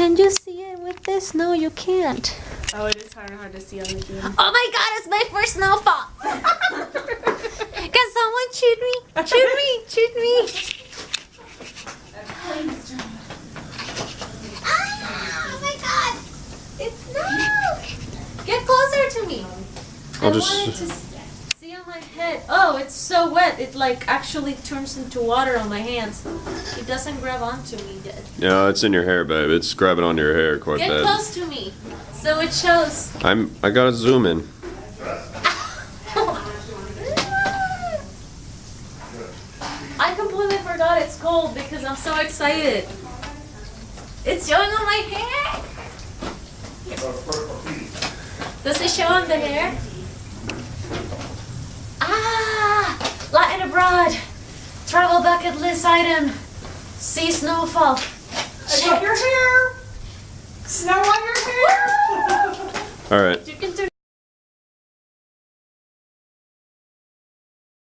Can you see it with this? No, you can't. Oh, it is hard to see on the game. Oh my god, it's my first snowfall! Can someone shoot me? Shoot me! Shoot me! Ah, oh my god! It's snow! Get closer to me! I want it to see on my head. Oh, it's so wet. It like actually turns into water on my hands. It doesn't grab onto me yet. Yeah, it's in your hair, babe. It's grabbing onto your hair quite bad. Get close to me, so it shows. I gotta zoom in. I completely forgot it's cold because I'm so excited. It's showing on my hair. Does it show on the hair? Ah, Latin abroad. Travel bucket list item. See snowfall. I got your hair. Snow on your hair. All right.